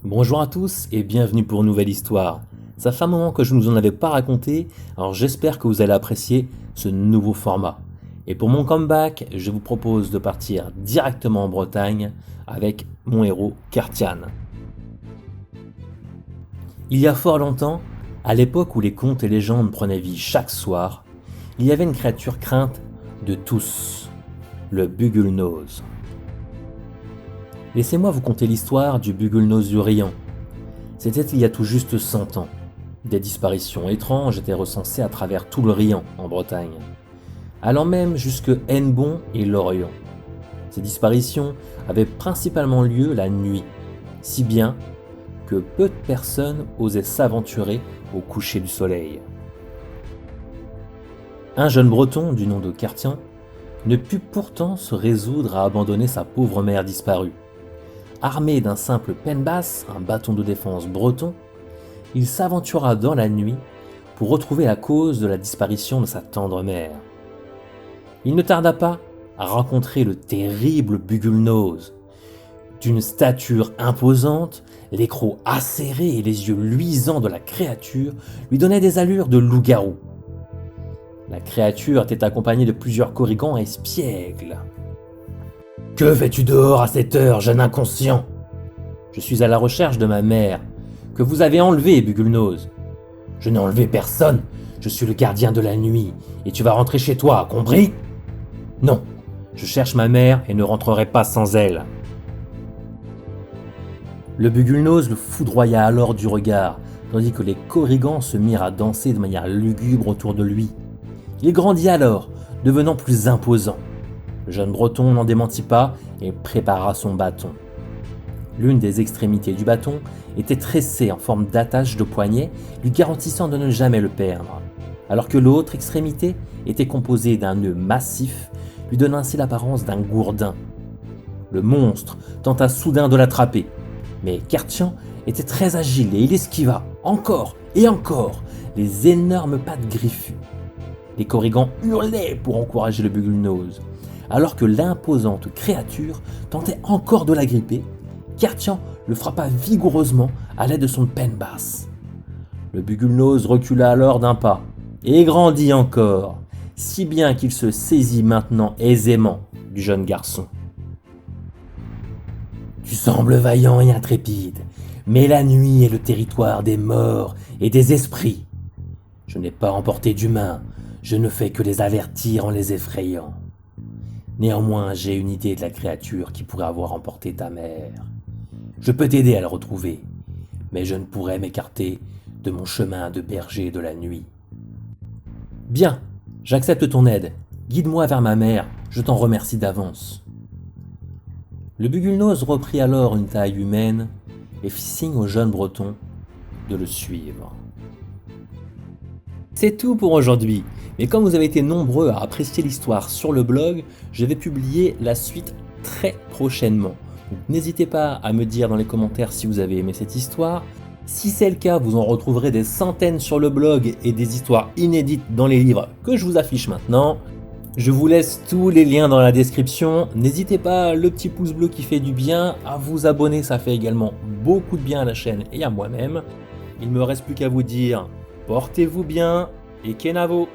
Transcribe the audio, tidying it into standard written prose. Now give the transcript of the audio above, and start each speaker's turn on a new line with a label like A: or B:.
A: Bonjour à tous et bienvenue pour une nouvelle histoire. Ça fait un moment que je ne vous en avais pas raconté, alors j'espère que vous allez apprécier ce nouveau format. Et pour mon comeback, je vous propose de partir directement en Bretagne avec mon héros Kertian. Il y a fort longtemps, à l'époque où les contes et légendes prenaient vie chaque soir, il y avait une créature crainte de tous, le Bugulnose. Laissez-moi vous conter l'histoire du Bugulnose du Riant. C'était il y a tout juste 100 ans. Des disparitions étranges étaient recensées à travers tout le Riant, en Bretagne, allant même jusque Hennebont et Lorient. Ces disparitions avaient principalement lieu la nuit, si bien que peu de personnes osaient s'aventurer au coucher du soleil. Un jeune breton du nom de Kertian ne put pourtant se résoudre à abandonner sa pauvre mère disparue. Armé d'un simple penbass, un bâton de défense breton, il s'aventura dans la nuit pour retrouver la cause de la disparition de sa tendre mère. Il ne tarda pas à rencontrer le terrible Bugulnose. D'une stature imposante, les crocs acérés et les yeux luisants de la créature lui donnaient des allures de loup-garou. La créature était accompagnée de plusieurs corrigans espiègles. « Que fais-tu dehors à cette heure, jeune inconscient ? Je suis à la recherche de ma mère, que vous avez enlevée, Bugulnose. Je n'ai enlevé personne, je suis le gardien de la nuit, et tu vas rentrer chez toi, compris ? Non, je cherche ma mère et ne rentrerai pas sans elle. » Le Bugulnose le foudroya alors du regard, tandis que les corrigans se mirent à danser de manière lugubre autour de lui. Il grandit alors, devenant plus imposant. Le jeune breton n'en démentit pas et prépara son bâton. L'une des extrémités du bâton était tressée en forme d'attache de poignet, lui garantissant de ne jamais le perdre, alors que l'autre extrémité était composée d'un nœud massif, lui donnant ainsi l'apparence d'un gourdin. Le monstre tenta soudain de l'attraper, mais Kertian était très agile et il esquiva, encore et encore, les énormes pattes griffues. Les corrigans hurlaient pour encourager le Bugulnose. Alors que l'imposante créature tentait encore de l'agripper, Kertian le frappa vigoureusement à l'aide de son penbass. Le Bugulnose recula alors d'un pas, et grandit encore, si bien qu'il se saisit maintenant aisément du jeune garçon. « Tu sembles vaillant et intrépide, mais la nuit est le territoire des morts et des esprits. Je n'ai pas emporté d'humains, je ne fais que les avertir en les effrayant. Néanmoins, j'ai une idée de la créature qui pourrait avoir emporté ta mère. Je peux t'aider à la retrouver, mais je ne pourrai m'écarter de mon chemin de berger de la nuit. » « Bien, j'accepte ton aide. Guide-moi vers ma mère, je t'en remercie d'avance. » Le Bugulnose reprit alors une taille humaine et fit signe au jeune breton de le suivre. C'est tout pour aujourd'hui, mais comme vous avez été nombreux à apprécier l'histoire sur le blog, je vais publier la suite très prochainement. Donc n'hésitez pas à me dire dans les commentaires si vous avez aimé cette histoire. Si c'est le cas, vous en retrouverez des centaines sur le blog et des histoires inédites dans les livres que je vous affiche maintenant. Je vous laisse tous les liens dans la description. N'hésitez pas, le petit pouce bleu qui fait du bien, à vous abonner, ça fait également beaucoup de bien à la chaîne et à moi-même. Il ne me reste plus qu'à vous dire, portez-vous bien et Kenavo!